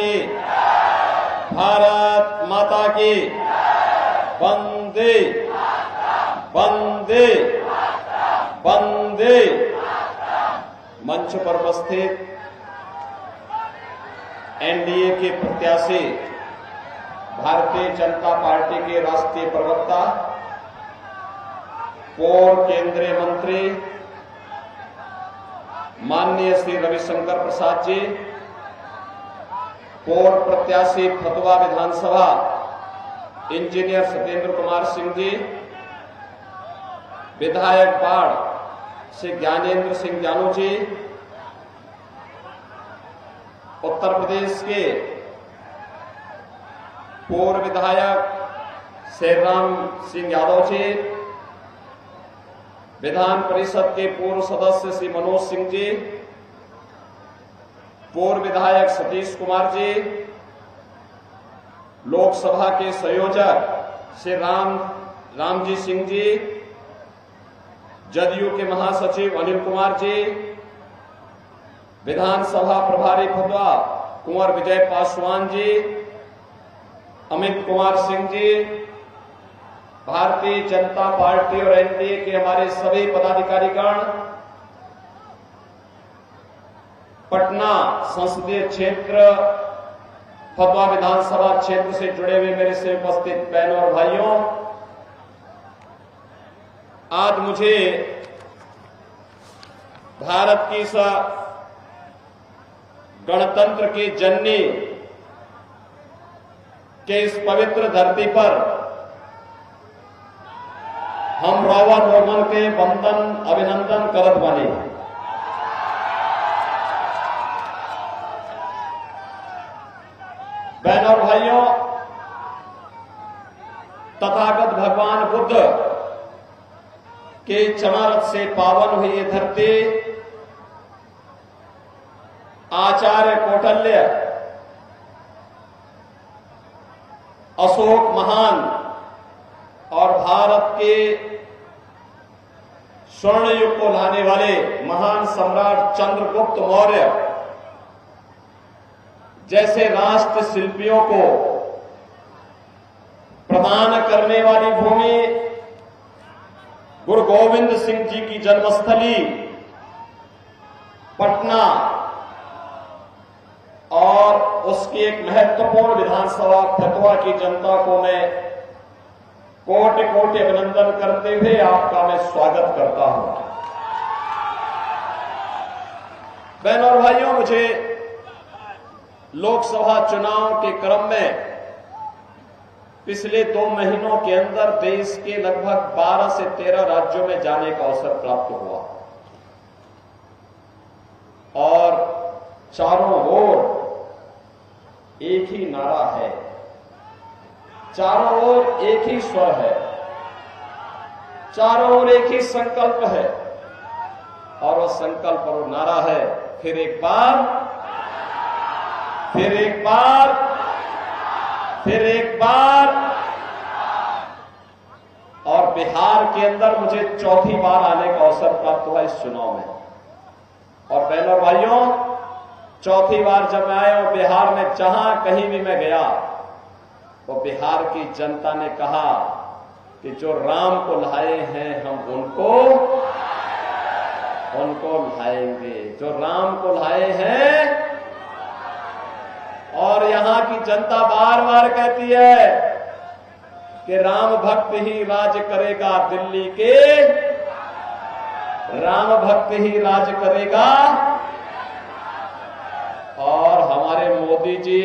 की, भारत माता की, वंदे वंदे वंदे। मंच पर उपस्थित एनडीए के प्रत्याशी, भारतीय जनता पार्टी के राष्ट्रीय प्रवक्ता, पूर्व केंद्रीय मंत्री माननीय श्री रविशंकर प्रसाद जी, पूर्व प्रत्याशी फतवा विधानसभा इंजीनियर सत्येंद्र कुमार सिंह जी, विधायक बाढ़ श्री ज्ञानेंद्र सिंह जानू जी, उत्तर प्रदेश के पूर्व विधायक शेरराम सिंह यादव जी, विधान परिषद के पूर्व सदस्य श्री मनोज सिंह जी, पूर्व विधायक सतीश कुमार जी, लोकसभा के संयोजक श्री रामजी सिंह जी, जदयू के महासचिव अनिल कुमार जी, विधानसभा प्रभारी फतवा कुंवर विजय पासवान जी, अमित कुमार सिंह जी, भारतीय जनता पार्टी और एनडीए के हमारे सभी पदाधिकारीगण, पटना संसदीय क्षेत्र फतवा विधानसभा क्षेत्र से जुड़े हुए मेरे से उपस्थित बहनों और भाइयों, आज मुझे भारत की गणतंत्र की जननी के इस पवित्र धरती पर हम रावा नॉर्मल के वंदन अभिनंदन करत बने। बहनों और भाइयों, तथागत भगवान बुद्ध के चमारत से पावन हुई ये धरती, आचार्य कौटिल्य, अशोक महान और भारत के स्वर्ण युग को लाने वाले महान सम्राट चंद्रगुप्त मौर्य जैसे राष्ट्र शिल्पियों को प्रदान करने वाली भूमि, गुरु गोविंद सिंह जी की जन्मस्थली पटना और उसकी एक महत्वपूर्ण विधानसभा फतवा की जनता को मैं कोटि कोटि अभिनंदन करते हुए आपका मैं स्वागत करता हूं। बहनों और भाइयों, मुझे लोकसभा चुनाव के क्रम में पिछले 2 महीनों के अंदर देश के लगभग 12 से 13 राज्यों में जाने का अवसर प्राप्त हुआ और चारों ओर एक ही नारा है, चारों ओर एक ही स्वर है, चारों ओर एक ही संकल्प है और वह संकल्प और नारा है, फिर एक बार, फिर एक बार, फिर एक बार। और बिहार के अंदर मुझे चौथी बार आने का अवसर प्राप्त हुआ इस चुनाव में। और बहनों और भाइयों, चौथी बार जब मैं आया और बिहार में जहां कहीं भी मैं गया तो बिहार की जनता ने कहा कि जो राम को लाए हैं हम उनको लाएंगे, जो राम को लाए हैं। और यहां की जनता बार बार कहती है कि राम भक्त ही राज करेगा दिल्ली के, राम भक्त ही राज करेगा। और हमारे मोदी जी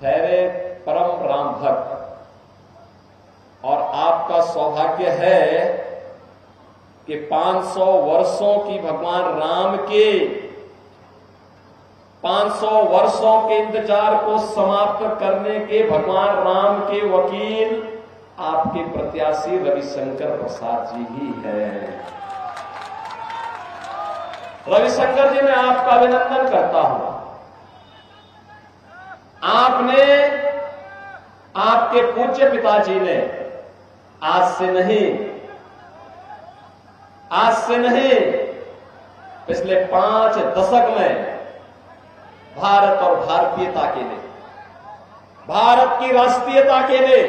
ठहरे परम राम भक्त और आपका सौभाग्य है कि 500 वर्षों की भगवान राम के 500 वर्षों के इंतजार को समाप्त करने के भगवान राम के वकील आपके प्रत्याशी रविशंकर प्रसाद जी ही हैं। रविशंकर जी, मैं आपका अभिनंदन करता हूं। आपने, आपके पूज्य पिताजी ने आज से नहीं पिछले 5 दशक में भारत और भारतीयता के लिए, भारत की राष्ट्रीयता के लिए,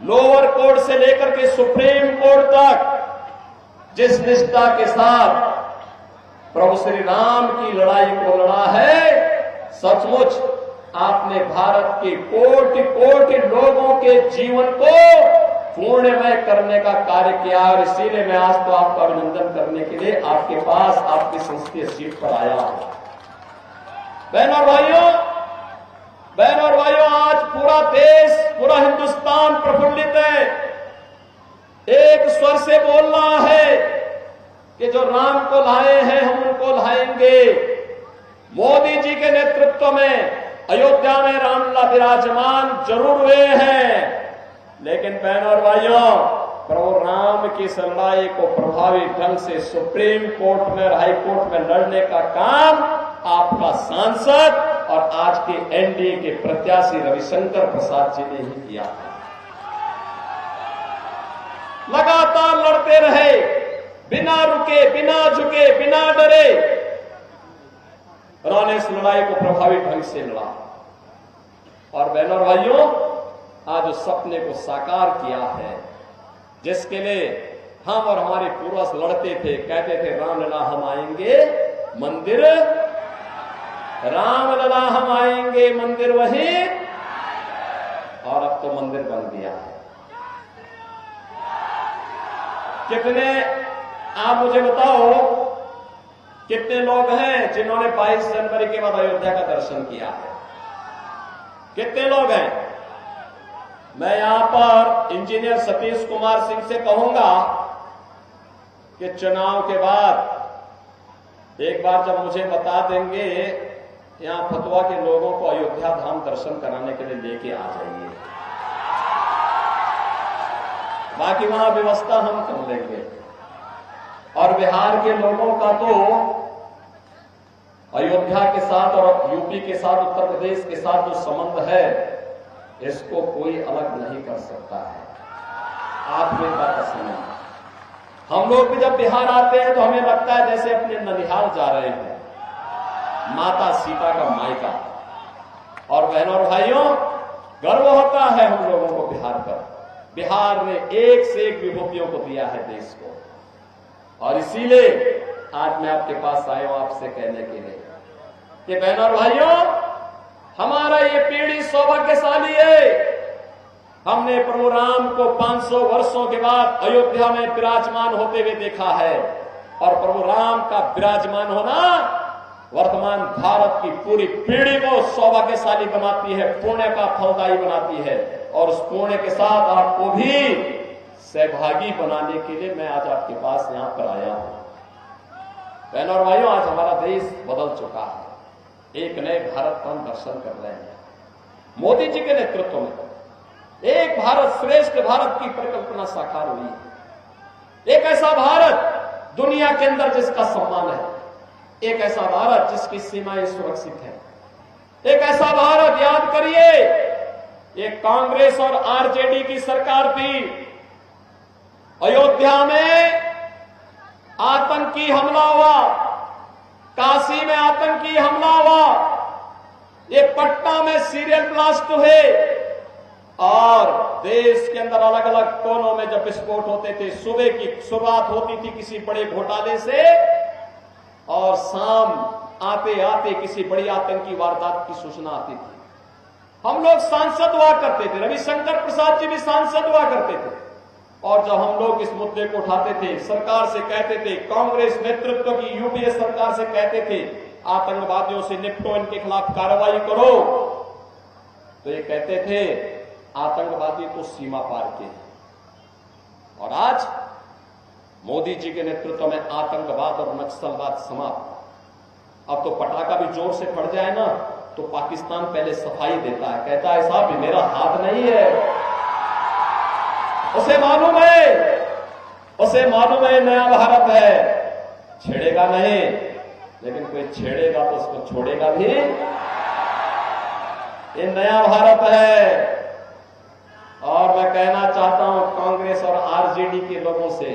लोअर कोर्ट से लेकर के सुप्रीम कोर्ट तक जिस निष्ठा के साथ प्रभु श्री राम की लड़ाई को लड़ा है, सचमुच आपने भारत के कोटि कोटि लोगों के जीवन को पूर्णमय करने का कार्य किया। और इसीलिए मैं आज तो आपका अभिनंदन करने के लिए आपके पास आपकी संसदीय सीट पर आया हूं। बहन और भाइयों, आज पूरा देश, पूरा हिंदुस्तान प्रफुल्लित है, एक स्वर से बोल रहा है कि जो राम को लाए हैं हम उनको लाएंगे। मोदी जी के नेतृत्व में अयोध्या में रामलला विराजमान जरूर हुए हैं, लेकिन बहनों और भाइयों, प्रभु राम की लड़ाई को प्रभावी ढंग से सुप्रीम कोर्ट में और हाई कोर्ट में लड़ने का काम आपका सांसद और आज के एनडीए के प्रत्याशी रविशंकर प्रसाद जी ने ही किया था। लगातार लड़ते रहे, बिना रुके, बिना झुके, बिना डरे, उन्होंने इस लड़ाई को प्रभावी ढंग से लड़ा। और बहनों और भाइयों, आज उस सपने को साकार किया है जिसके लिए हम और हमारे पूर्वज लड़ते थे, कहते थे रामलला हम आएंगे मंदिर, रामलला हम आएंगे मंदिर वही, और अब तो मंदिर बन गया है। कितने, आप मुझे बताओ, कितने लोग हैं जिन्होंने 22 जनवरी के बाद अयोध्या का दर्शन किया है? कितने लोग हैं? मैं यहां पर इंजीनियर सतीश कुमार सिंह से कहूंगा कि चुनाव के बाद एक बार जब मुझे बता देंगे, यहां फतवा के लोगों को अयोध्या धाम दर्शन कराने के लिए लेके आ जाइए, बाकी वहां व्यवस्था हम कर लेंगे। और बिहार के लोगों का तो अयोध्या के साथ और यूपी के साथ, उत्तर प्रदेश के साथ जो संबंध है, इसको कोई अलग नहीं कर सकता है। आत्मीयता का संबंध। हम लोग भी जब बिहार आते हैं तो हमें लगता है जैसे अपने ननिहाल जा रहे हैं, माता सीता का मायका। और बहनों और भाइयों, गर्व होता है हम लोगों को बिहार पर। बिहार ने एक से एक विभूतियों को दिया है देश को, और इसीलिए आज मैं आपके पास आया हूं आपसे कहने के लिए कि बहनों और भाइयों, हमारा ये पीढ़ी सौभाग्यशाली है। हमने प्रभु राम को 500 वर्षों के बाद अयोध्या में विराजमान होते हुए देखा है, और प्रभु राम का विराजमान होना वर्तमान भारत की पूरी पीढ़ी को सौभाग्यशाली बनाती है, पुण्य का फलदायी बनाती है। और उस पुण्य के साथ आपको भी सहभागी बनाने के लिए मैं आज आपके पास यहां पर आया हूं। बहनों और भाइयों, आज हमारा देश बदल चुका है, एक नए भारत का हम दर्शन कर रहे हैं। मोदी जी के नेतृत्व में एक भारत श्रेष्ठ भारत की परिकल्पना साकार हुई है। एक ऐसा भारत दुनिया के अंदर जिसका सम्मान है, एक ऐसा भारत जिसकी सीमाएं सुरक्षित है, एक ऐसा भारत, याद करिए, एक कांग्रेस और आरजेडी की सरकार थी। अयोध्या में आतंकी हमला हुआ, काशी में आतंकी हमला हुआ, ये पटना में सीरियल ब्लास्ट हुए, और देश के अंदर अलग अलग कोनों में जब विस्फोट होते थे, सुबह की शुरुआत होती थी किसी बड़े घोटाले से, और शाम आते आते किसी बड़ी आतंकी वारदात की सूचना आती थी। हम लोग सांसद हुआ करते थे, रविशंकर प्रसाद जी भी सांसद हुआ करते थे, और जब हम लोग इस मुद्दे को उठाते थे, सरकार से कहते थे, कांग्रेस नेतृत्व की यूपीए सरकार से कहते थे आतंकवादियों से निपटो, इनके खिलाफ कार्रवाई करो, तो ये कहते थे आतंकवादी तो सीमा पार के हैं। और आज मोदी जी के नेतृत्व में आतंकवाद और नक्सलवाद समाप्त। अब तो पटाखा भी जोर से फट जाए ना तो पाकिस्तान पहले सफाई देता है, कहता है साहब ये मेरा हाथ नहीं है। उसे मालूम है नया भारत है, छेड़ेगा नहीं, लेकिन कोई छेड़ेगा तो उसको छोड़ेगा भी। ये नया भारत है। और मैं कहना चाहता हूं कांग्रेस और आरजेडी के लोगों से,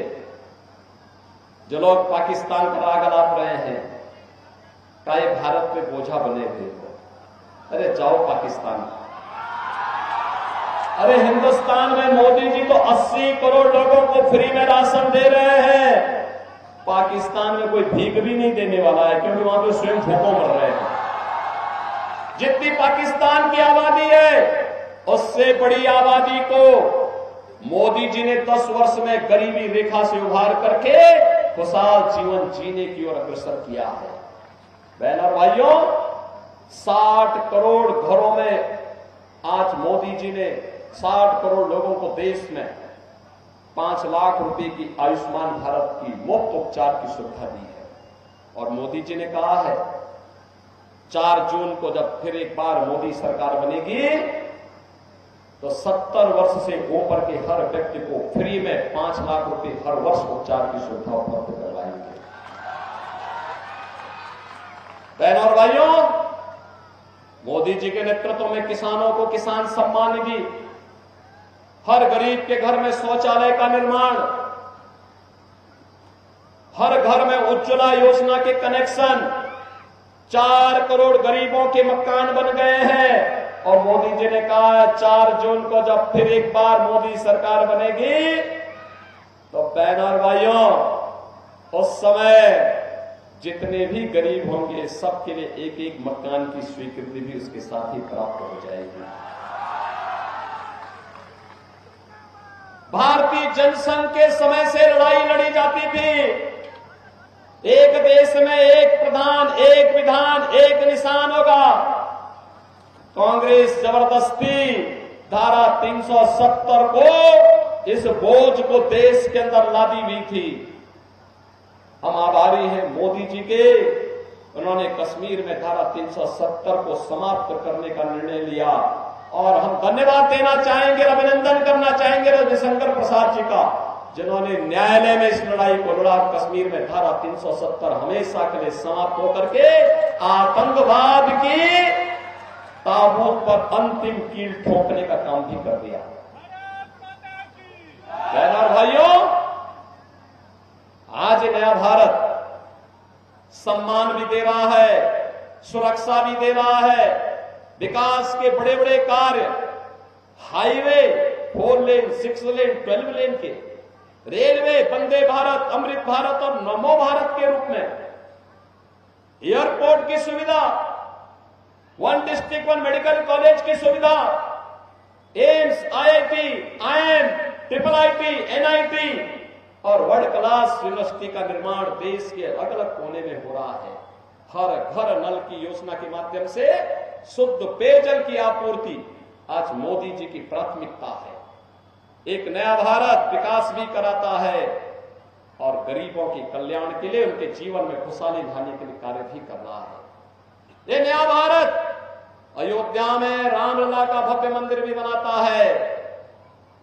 जो लोग पाकिस्तान पर आग लाप रहे हैं, का ये भारत पे बोझा बने थे। अरे जाओ पाकिस्तान। अरे हिंदुस्तान में मोदी जी तो 80 करोड़ लोगों को फ्री में राशन दे रहे हैं। पाकिस्तान में कोई भीख भी नहीं देने वाला है, क्योंकि वहां पे स्वयं भूखों मर रहे हैं। जितनी पाकिस्तान की आबादी है उससे बड़ी आबादी को मोदी जी ने 10 वर्ष में गरीबी रेखा से उभार करके खुशहाल जीवन जीने की ओर अग्रसर किया है। बहन और भाइयों, 60 करोड़ घरों में आज मोदी जी ने 60 करोड़ लोगों को देश में 5 लाख रुपए की आयुष्मान भारत की मुफ्त उपचार की सुविधा दी है। और मोदी जी ने कहा है 4 जून को जब फिर एक बार मोदी सरकार बनेगी तो 70 वर्ष से ऊपर के हर व्यक्ति को फ्री में 5 लाख रुपए हर वर्ष उपचार की सुविधा उपलब्ध करवाएंगे। बहनों और भाइयों, मोदी जी के नेतृत्व में किसानों को किसान सम्मान निधि, हर गरीब के घर में शौचालय का निर्माण, हर घर में उज्ज्वला योजना के कनेक्शन, 4 करोड़ गरीबों के मकान बन गए हैं। और मोदी जी ने कहा 4 जून को जब फिर एक बार मोदी सरकार बनेगी तो बहनों और भाइयों, उस समय जितने भी गरीब होंगे सबके लिए एक एक मकान की स्वीकृति भी उसके साथ ही प्राप्त हो जाएगी। भारतीय जनसंघ के समय से लड़ाई लड़ी जाती थी, एक देश में एक प्रधान, एक विधान, एक निशान होगा। कांग्रेस जबरदस्ती धारा 370 को, इस बोझ को देश के अंदर लादी हुई थी। हम आभारी हैं मोदी जी के, उन्होंने कश्मीर में धारा 370 को समाप्त करने का निर्णय लिया। और हम धन्यवाद देना चाहेंगे, अभिनंदन करना चाहेंगे रविशंकर प्रसाद जी का, जिन्होंने न्यायालय में इस लड़ाई को लड़ा। कश्मीर में धारा 370 हमेशा के लिए समाप्त होकर के आतंकवाद की ताबूत पर अंतिम कील ठोकने का काम भी कर दिया। बहनों और भाइयों, आज नया भारत सम्मान भी दे रहा है, सुरक्षा भी दे रहा है, विकास के बड़े बड़े कार्य, हाईवे 4 लेन, 6 लेन, 12 लेन के, रेलवे, वंदे भारत, अमृत भारत और नमो भारत के रूप में, एयरपोर्ट की सुविधा, 1 डिस्ट्रिक्ट 1 मेडिकल कॉलेज की सुविधा, AIIMS, IIT, IIM, IIIT, NIT और वर्ल्ड क्लास यूनिवर्सिटी का निर्माण देश के अलग अलग कोने में हो रहा है। हर घर नल की योजना के माध्यम से शुद्ध पेयजल की आपूर्ति आज मोदी जी की प्राथमिकता है। एक नया भारत विकास भी कराता है और गरीबों के कल्याण के लिए, उनके जीवन में खुशहाली लाने के लिए कार्य भी कर रहा है। ये नया भारत अयोध्या में रामलला का भव्य मंदिर भी बनाता है,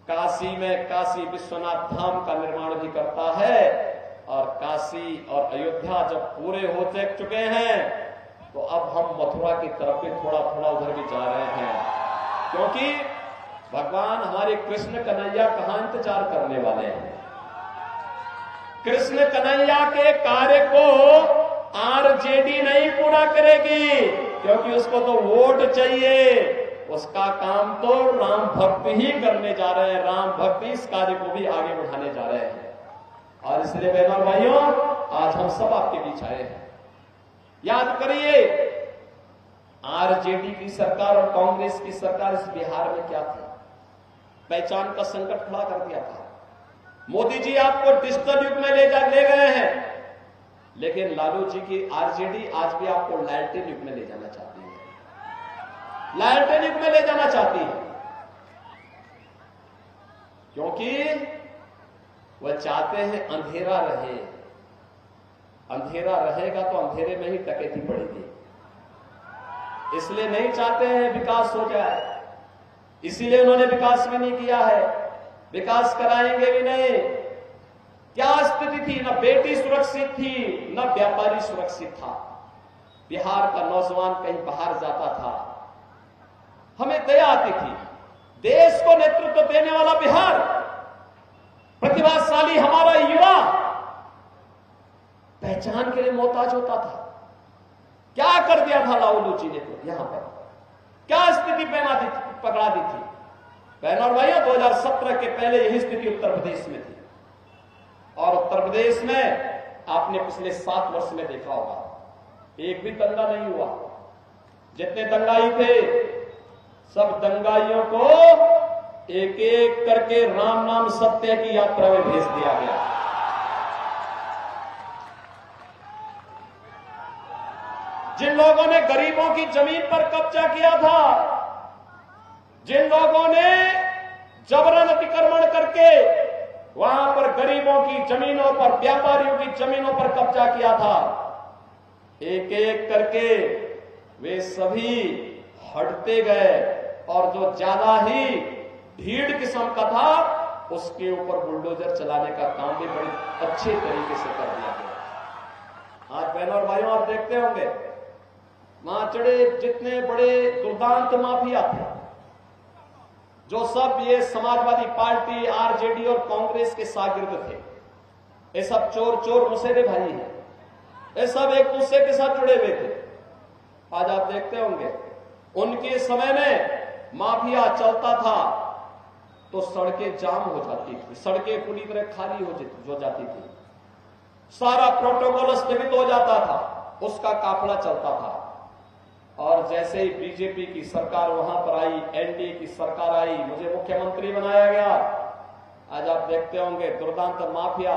काशी में काशी विश्वनाथ धाम का निर्माण भी करता है। और काशी और अयोध्या जब पूरे हो चुके हैं तो अब हम मथुरा की तरफ भी थोड़ा थोड़ा उधर भी जा रहे हैं, क्योंकि भगवान हमारे कृष्ण कन्हैया कहां इंतजार करने वाले हैं। कृष्ण कन्हैया के कार्य को आरजेडी नहीं पूरा करेगी, क्योंकि उसको तो वोट चाहिए। उसका काम तो राम भक्त ही करने जा रहे हैं, राम भक्त इस कार्य को भी आगे बढ़ाने जा रहे हैं। और इसलिए बहनों और भाइयों, आज हम सब आपके बीच आए हैं। याद करिए, आरजेडी की सरकार और कांग्रेस की सरकार इस बिहार में क्या थी, पहचान का संकट खड़ा कर दिया था। मोदी जी आपको डिजिटल युग में ले गए हैं, लेकिन लालू जी की आरजेडी आज भी आपको लालटेन युग में ले जाना चाहती है, लालटेन युग में ले जाना चाहती है, क्योंकि वह चाहते हैं अंधेरा रहे। अंधेरा रहेगा तो अंधेरे में ही डकैती पड़ेगी, इसलिए नहीं चाहते हैं विकास हो जाए। इसीलिए उन्होंने विकास भी नहीं किया है, विकास कराएंगे भी नहीं। क्या स्थिति थी, न बेटी सुरक्षित थी, न व्यापारी सुरक्षित था। बिहार का नौजवान कहीं बाहर जाता था, हमें दया आती थी। देश को नेतृत्व देने वाला बिहार, प्रतिभाशाली हमारा युवा पहचान के लिए मोहताज होता था। क्या कर दिया था लालू जी ने? तो यहां पर क्या स्थिति पकड़ा दी थी? बहनों और भाइयों, 2017 के पहले यही स्थिति उत्तर प्रदेश में थी। और उत्तर प्रदेश में आपने पिछले 7 वर्ष में देखा होगा, एक भी दंगा नहीं हुआ। जितने दंगाई थे, सब दंगाइयों को एक एक करके राम नाम सत्य की यात्रा में भेज दिया गया। जिन लोगों ने गरीबों की जमीन पर कब्जा किया था, जिन लोगों ने जबरन अतिक्रमण करके वहां पर गरीबों की जमीनों पर, व्यापारियों की जमीनों पर कब्जा किया था, एक एक करके वे सभी हटते गए और जो ज्यादा ही भीड़ किस्म का था उसके ऊपर बुलडोजर चलाने का काम भी बड़े अच्छे तरीके से कर दिया गया। आज बहनों और भाइयों, आप देखते होंगे वहां चढ़े जितने बड़े दुर्दांत माफिया थे, जो सब ये समाजवादी पार्टी, आरजेडी और कांग्रेस के शागिर्द थे, ये सब चोर मुसेरे भाई हैं, ये सब एक दूसरे के साथ जुड़े हुए थे। आज आप देखते होंगे उनके समय में माफिया चलता था तो सड़कें जाम हो जाती थी, सड़कें पूरी तरह खाली हो जाती थी, सारा प्रोटोकॉल स्थगित हो जाता था, उसका काफिला चलता था। और जैसे ही बीजेपी की सरकार वहां पर आई, एनडीए की सरकार आई, मुझे मुख्यमंत्री बनाया गया, आज आप देखते होंगे दुर्दांत माफिया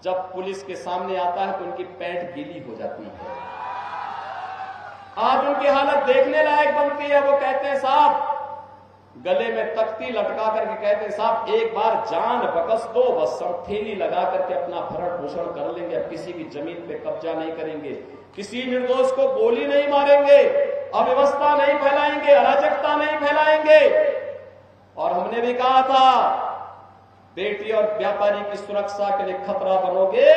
जब पुलिस के सामने आता है तो उनकी पैंट गीली हो जाती है। आज उनकी हालत देखने लायक बनती है। वो कहते हैं साहब, गले में तख्ती लटका करके कहते हैं साहब एक बार जान बकस दो, बस हम थैली लगा करके अपना भरण पोषण कर लेंगे, अब किसी की जमीन पे कब्जा नहीं करेंगे, किसी निर्दोष को गोली नहीं मारेंगे, अव्यवस्था नहीं फैलाएंगे, अराजकता नहीं फैलाएंगे। और हमने भी कहा था बेटी और व्यापारी की सुरक्षा के लिए खतरा बनोगे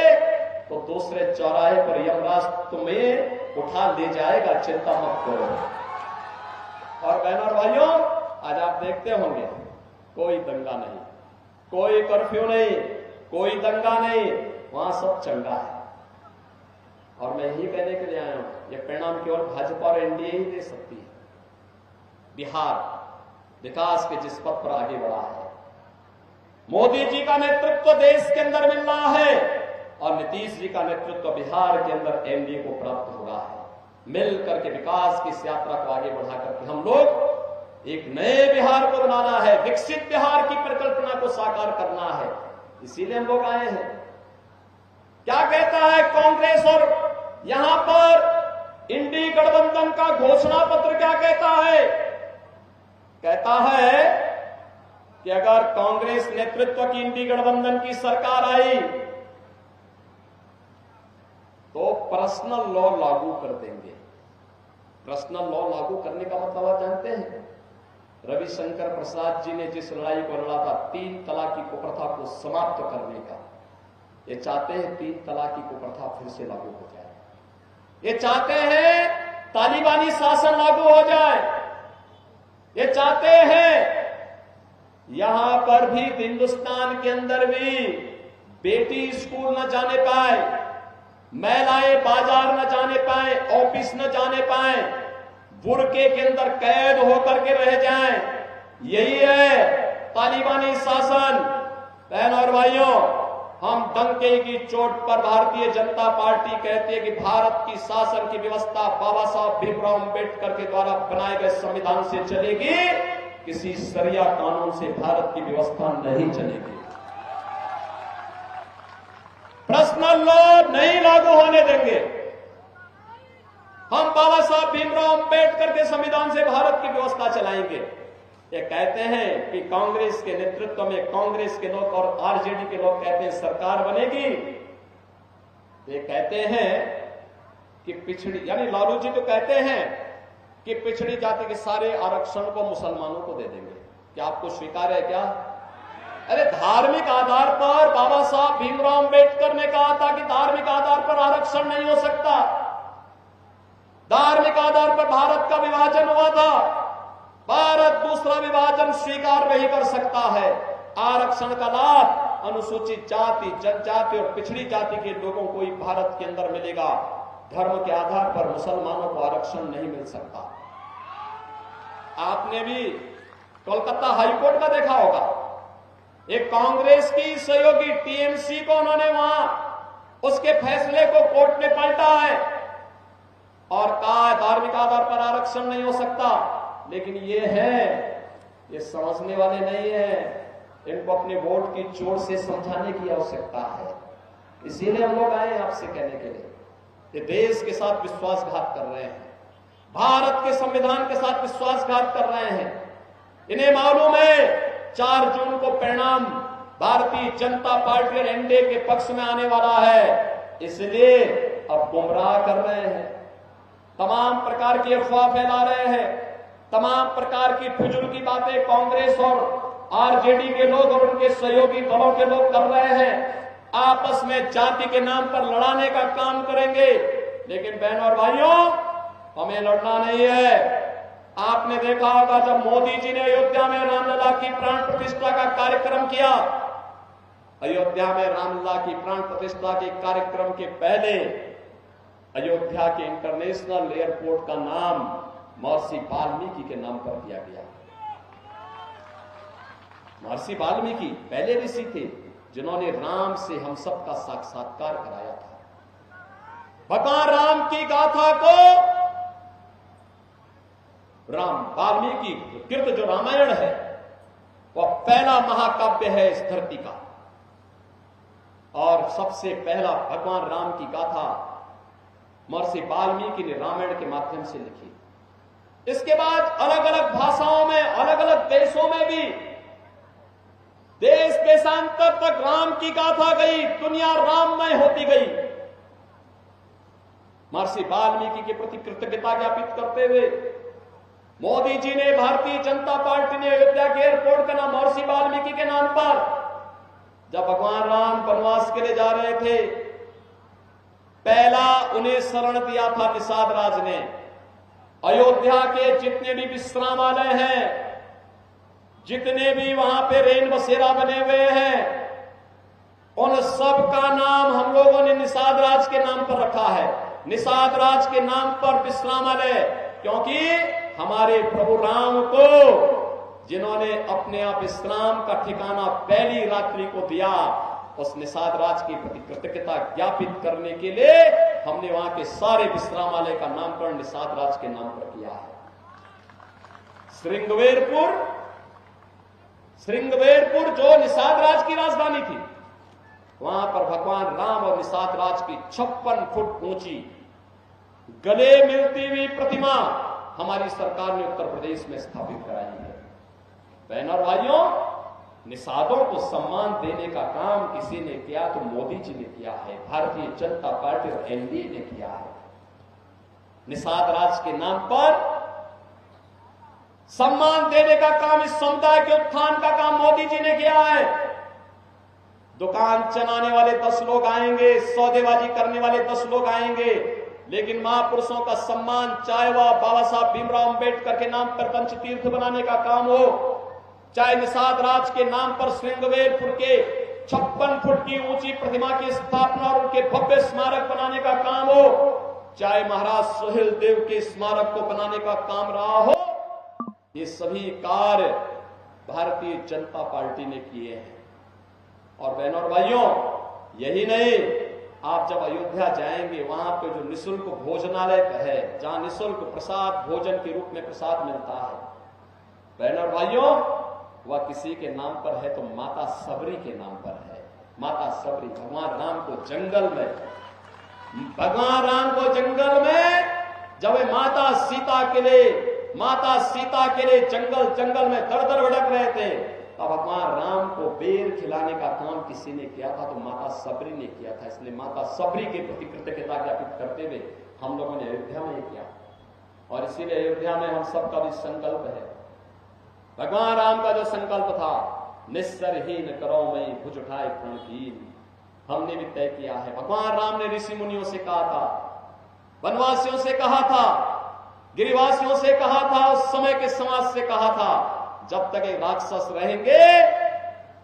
तो दूसरे चौराहे पर यमराज तुम्हें उठा ले जाएगा, चिंता मत करो। और बहनों और भाइयों, आज आप देखते होंगे कोई दंगा नहीं, कोई कर्फ्यू नहीं, कोई दंगा नहीं, वहां सब चंगा है। और मैं यही कहने के लिए आया हूं, यह परिणाम केवल भाजपा और एनडीए ही दे सकती है। बिहार विकास के जिस पथ पर आगे बढ़ा है, मोदी जी का नेतृत्व देश के अंदर मिल रहा है और नीतीश जी का नेतृत्व बिहार के अंदर एनडीए को प्राप्त हो रहा है। मिल करके विकास की इस यात्रा को आगे बढ़ा करके हम लोग एक नए बिहार को बनाना है, विकसित बिहार की परिकल्पना को साकार करना है। इसीलिए हम लोग आए हैं। क्या कहता है कांग्रेस और यहां पर इंडी गठबंधन का घोषणा पत्र? क्या कहता है? कहता है कि अगर कांग्रेस नेतृत्व की इंडी गठबंधन की सरकार आई तो पर्सनल लॉ लागू कर देंगे। पर्सनल लॉ लागू करने का मतलब आप जानते हैं? रविशंकर प्रसाद जी ने जिस लड़ाई को लड़ा था 3 तलाक की कुप्रथा को समाप्त करने का, ये चाहते हैं 3 तलाक की कुप्रथा फिर से लागू हो जाए। ये चाहते हैं तालिबानी शासन लागू हो जाए। ये चाहते हैं यहां पर भी, हिंदुस्तान के अंदर भी बेटी स्कूल न जाने पाए, महिलाएं बाजार न जाने पाए, ऑफिस न जाने पाए, बुरके के अंदर कैद होकर के रह जाएं। यही है तालिबानी शासन। बहनों और भाइयों, हम डंके की चोट पर भारतीय जनता पार्टी कहती है कि भारत की शासन की व्यवस्था बाबा साहब भीमराव अंबेडकर के द्वारा बनाए गए संविधान से चलेगी, किसी शरिया कानून से भारत की व्यवस्था नहीं चलेगी। पर्सनल लॉ नहीं लागू होने देंगे। हम बाबा साहब भीमराव अंबेडकर के संविधान से भारत की व्यवस्था चलाएंगे। ये कहते हैं कि कांग्रेस के नेतृत्व में कांग्रेस के लोग और आरजेडी के लोग कहते हैं सरकार बनेगी। ये कहते हैं कि पिछड़ी, यानी लालू जी तो कहते हैं कि पिछड़ी जाति के सारे आरक्षण को मुसलमानों को दे देंगे। क्या आपको स्वीकार है क्या? अरे धार्मिक आधार पर बाबा साहब भीमराव अंबेडकर ने कहा था कि धार्मिक आधार पर आरक्षण नहीं हो सकता। धार्मिक आधार पर भारत का विभाजन हुआ था। भारत दूसरा विभाजन स्वीकार नहीं कर सकता है। आरक्षण का लाभ अनुसूचित जाति, जनजाति और पिछड़ी जाति के लोगों को ही भारत के अंदर मिलेगा। धर्म के आधार पर मुसलमानों को आरक्षण नहीं मिल सकता। आपने भी कोलकाता हाईकोर्ट का देखा होगा, एक कांग्रेस की सहयोगी टीएमसी को उन्होंने वहां उसके फैसले को कोर्ट ने पलटा है और कहा धार्मिक आधार पर आरक्षण नहीं हो सकता। लेकिन ये समझने वाले नहीं है, इनको अपने वोट की चोट से समझाने की आवश्यकता है। इसीलिए हम लोग आए आपसे कहने के लिए, ये देश के साथ विश्वासघात कर रहे हैं, भारत के संविधान के साथ विश्वासघात कर रहे हैं। इन्हें मालूम है 4 जून को परिणाम भारतीय जनता पार्टी और एनडीए के पक्ष में आने वाला है, इसलिए अब गुमराह कर रहे हैं, तमाम प्रकार की अफवाह फैला रहे हैं, तमाम प्रकार की फिजूल की बातें कांग्रेस और आरजेडी के लोग और उनके सहयोगी दलों के लोग कर रहे हैं। आपस में जाति के नाम पर लड़ाने का काम करेंगे, लेकिन बहनों और भाइयों हमें लड़ना नहीं है। आपने देखा होगा जब मोदी जी ने अयोध्या में रामलला की प्राण प्रतिष्ठा का कार्यक्रम किया, अयोध्या में रामलला की प्राण प्रतिष्ठा के कार्यक्रम के पहले अयोध्या के इंटरनेशनल एयरपोर्ट का नाम महर्षि वाल्मीकि के नाम पर दिया गया। महर्षि वाल्मीकि पहले ऋषि थे जिन्होंने राम से हम सबका साक्षात्कार कराया था। भगवान राम की गाथा को राम वाल्मीकि कृत जो रामायण है वह पहला महाकाव्य है इस धरती का, और सबसे पहला भगवान राम की गाथा महर्षि वाल्मीकि ने रामायण के माध्यम से लिखी। इसके बाद अलग अलग भाषाओं में, अलग अलग देशों में भी देश देशांतर तक राम की गाथा गई, दुनिया राममय होती गई। महर्षि वाल्मीकि के प्रति कृतज्ञता ज्ञापित करते हुए मोदी जी ने, भारतीय जनता पार्टी ने अयोध्या के एयरपोर्ट का नाम महर्षि वाल्मीकि के नाम पर, जब भगवान राम वनवास के लिए जा रहे थे, पहला उन्हें शरण दिया था निषाद राज ने। अयोध्या के जितने भी विश्रामालय हैं, जितने भी वहां पे रेन बसेरा बने हुए हैं, उन सब का नाम हम लोगों ने निषाद राज के नाम पर रखा है। निषाद राज के नाम पर विश्रामालय, क्योंकि हमारे प्रभु राम को जिन्होंने अपने आप इस्लाम का ठिकाना पहली रात्रि को दिया, उस निषाद राज की प्रति कृतज्ञता ज्ञापित करने के लिए हमने वहां के सारे विश्रामालय का नामकरण निषाद राज के नाम पर किया है। श्रृंगवेरपुर जो निषाद राज की राजधानी थी, वहां पर भगवान राम और निषाद राज की 56 फुट ऊंची गले मिलती हुई प्रतिमा हमारी सरकार ने उत्तर प्रदेश में स्थापित कराई है। बहनों और भाइयों, निषादों को सम्मान देने का काम किसी ने किया तो मोदी जी ने किया है, भारतीय जनता पार्टी और एनडीए ने किया है। निषाद राज के नाम पर सम्मान देने का काम, इस समुदाय के उत्थान का काम मोदी जी ने किया है। दुकान चलाने वाले 10 लोग आएंगे, सौदेबाजी करने वाले 10 लोग आएंगे, लेकिन महापुरुषों का सम्मान, चाहे वह बाबा साहब भीमराव अंबेडकर के नाम पर पंचतीर्थ बनाने का काम हो, चाहे निषाद राज के नाम पर श्रृंगवेरपुर के 56 फुट की ऊंची प्रतिमा की स्थापना और उनके भव्य स्मारक बनाने का काम हो, चाहे महाराज सोहेल देव के स्मारक को बनाने का काम रहा हो, ये सभी कार्य भारतीय जनता पार्टी ने किए हैं। और बहनों और भाइयों, यही नहीं, आप जब अयोध्या जाएंगे, वहां पे जो निःशुल्क भोजनालय है, जहां निःशुल्क प्रसाद भोजन के रूप में प्रसाद मिलता है, बहनों और भाइयों, वह किसी के नाम पर है तो माता सबरी के नाम पर है। माता सबरी भगवान राम को जंगल में जब माता सीता के लिए जंगल में दर भटक रहे थे, तब भगवान राम को बेर खिलाने का काम किसी ने किया था तो माता सबरी ने किया था। इसलिए माता सबरी के प्रति कृतज्ञता ज्ञापित करते हुए हम लोगों ने अयोध्या में किया, और इसीलिए अयोध्या में हम सबका भी संकल्प है। भगवान राम का जो संकल्प था, निस्सरहीन करो मैं भुज उठाए प्रणहीन, हमने भी तय किया है। भगवान राम ने ऋषि मुनियों से कहा था, वनवासियों से कहा था, गिरिवासियों से कहा था, उस समय के समाज से कहा था, जब तक ये राक्षस रहेंगे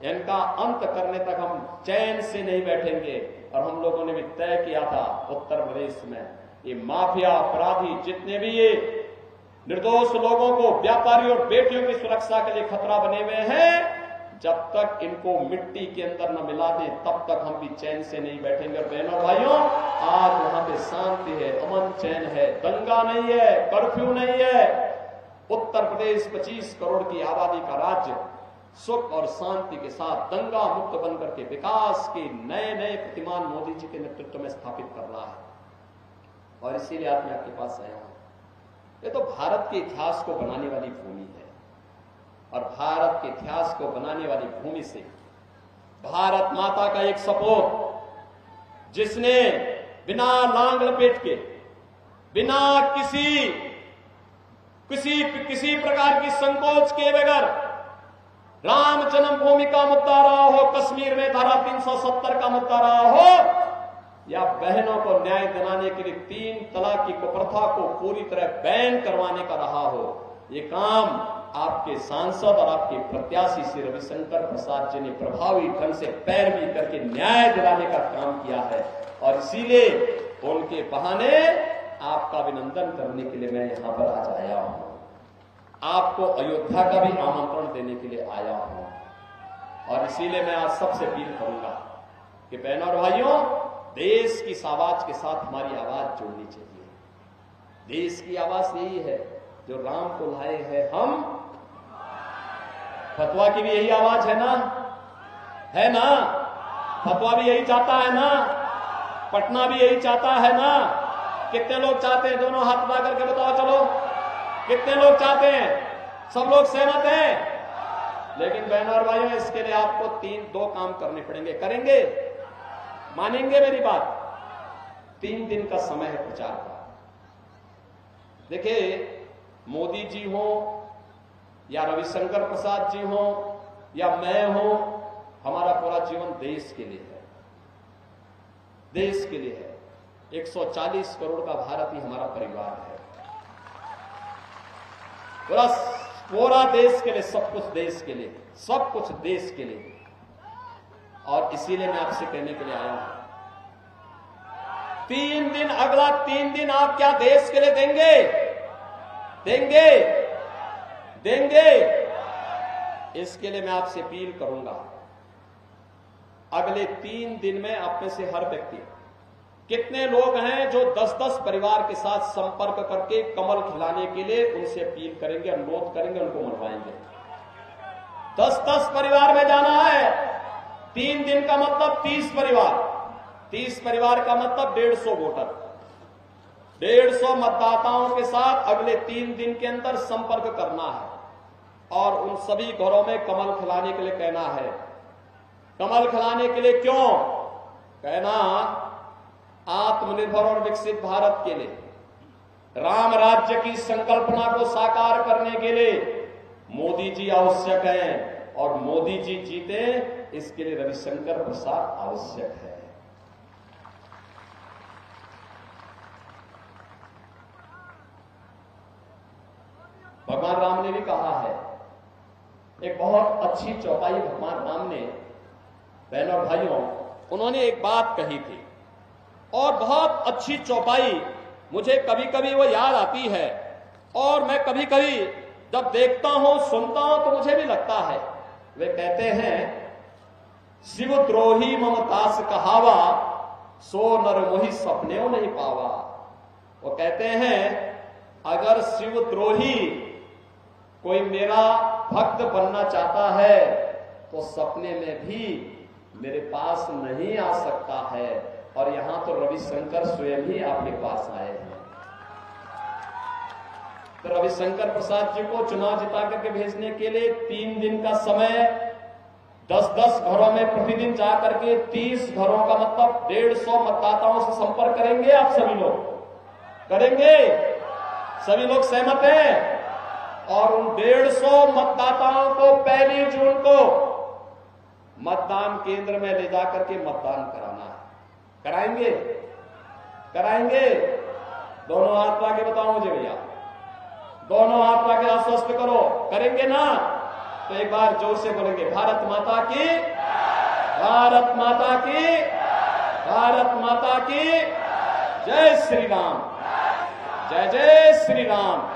इनका अंत करने तक हम चैन से नहीं बैठेंगे। और हम लोगों ने भी तय किया था उत्तर प्रदेश में ये माफिया अपराधी जितने भी ये निर्दोष लोगों को, व्यापारी और बेटियों की सुरक्षा के लिए खतरा बने हुए हैं, जब तक इनको मिट्टी के अंदर न मिला दे तब तक हम भी चैन से नहीं बैठेंगे। बहनों और भाइयों, आज वहां पे शांति है, अमन चैन है, दंगा नहीं है, कर्फ्यू नहीं है। उत्तर प्रदेश 25 करोड़ की आबादी का राज्य सुख और शांति के साथ दंगा मुक्त बनकर के विकास के नए नए प्रतिमान मोदी जी के नेतृत्व में स्थापित कर रहा है। और इसीलिए आज मैं आपके पास आया हूं। ये तो भारत के इतिहास को बनाने वाली भूमि है, और भारत के इतिहास को बनाने वाली भूमि से भारत माता का एक सपूत, जिसने बिना लांग लपेट के, बिना किसी प्रकार की संकोच के बगैर राम जन्मभूमि का मुद्दा रहा हो, कश्मीर में धारा 370 का मुद्दा रहा हो, या बहनों को न्याय दिलाने के लिए 3 तलाक की कुप्रथा को पूरी तरह बैन करवाने का रहा हो, ये काम आपके सांसद और आपके प्रत्याशी श्री रविशंकर प्रसाद जी ने प्रभावी ढंग से पैरवी करके न्याय दिलाने का काम किया है। और इसीलिए उनके बहाने आपका अभिनंदन करने के लिए मैं यहां पर आज आया हूं। आपको अयोध्या का भी आमंत्रण देने के लिए आया हूं। और इसीलिए मैं आज सबसे अपील करूंगा कि बहनों और भाइयों, देश की इस आवाज के साथ हमारी आवाज जोड़नी चाहिए। देश की आवाज यही है जो राम को लाए हैं हम। फतवा की भी यही आवाज है ना? है ना? फतवा भी यही चाहता है ना? पटना भी यही चाहता है ना? कितने लोग चाहते हैं? दोनों हाथ उठा करके बताओ, चलो कितने लोग चाहते हैं? सब लोग सहमत हैं। लेकिन बहनों और भाइयों, इसके लिए आपको 2 काम करने पड़ेंगे। करेंगे? मानेंगे मेरी बात? 3 दिन का समय है प्रचार का। देखिए, मोदी जी हो या रविशंकर प्रसाद जी हो या मैं हो, हमारा पूरा जीवन देश के लिए है, देश के लिए है। 140 करोड़ का भारत ही हमारा परिवार है। पूरा देश के लिए, सब कुछ देश के लिए, सब कुछ देश के लिए। और इसीलिए मैं आपसे कहने के लिए आया हूं, 3 दिन, अगला 3 दिन आप क्या देश के लिए देंगे? देंगे? देंगे? इसके लिए मैं आपसे अपील करूंगा, अगले 3 दिन में आप में से हर व्यक्ति, कितने लोग हैं जो 10-10 परिवार के साथ संपर्क करके कमल खिलाने के लिए उनसे अपील करेंगे, अनुरोध करेंगे, उनको मनवाएंगे। 10-10 परिवार में जाना है। 3 दिन का मतलब 30 परिवार, 30 परिवार का मतलब 150 वोटर, 150 मतदाताओं के साथ अगले 3 दिन के अंदर संपर्क करना है और उन सभी घरों में कमल खिलाने के लिए कहना है। कमल खिलाने के लिए क्यों कहना? आत्मनिर्भर और विकसित भारत के लिए, राम राज्य की संकल्पना को साकार करने के लिए मोदी जी आवश्यक हैं, और मोदी जी जीते इसके लिए रविशंकर प्रसाद आवश्यक है। भगवान राम ने भी कहा है, एक बहुत अच्छी चौपाई भगवान राम ने, बहनों और भाइयों, उन्होंने एक बात कही थी, और बहुत अच्छी चौपाई मुझे कभी कभी वो याद आती है, और मैं कभी कभी जब देखता हूं, सुनता हूं, तो मुझे भी लगता है। वे कहते हैं, शिवद्रोही ममतास कहावा, सो नर मोहि सपने नहीं पावा। वो कहते हैं, अगर शिवद्रोही कोई मेरा भक्त बनना चाहता है तो सपने में भी मेरे पास नहीं आ सकता है। और यहां तो रविशंकर स्वयं ही आपके पास आए हैं। तो रविशंकर प्रसाद जी को चुनाव जिता करके भेजने के लिए 3 दिन का समय, 10-10 घरों में प्रतिदिन जाकर के 30 घरों का मतलब 150 मतदाताओं से संपर्क करेंगे। आप सभी लोग करेंगे? सभी लोग सहमत हैं? और उन 150 मतदाताओं को 1 जून को मतदान केंद्र में ले जाकर के मतदान कराना है। कराएंगे? कराएंगे? दोनों हाथ ला के बताओ मुझे भैया, दोनों हाथ ला के आश्वस्त करो, करेंगे ना? तो एक बार जोर से बोलेंगे, भारत माता की, भारत माता की, भारत माता की जय श्री राम। जय जय श्री राम।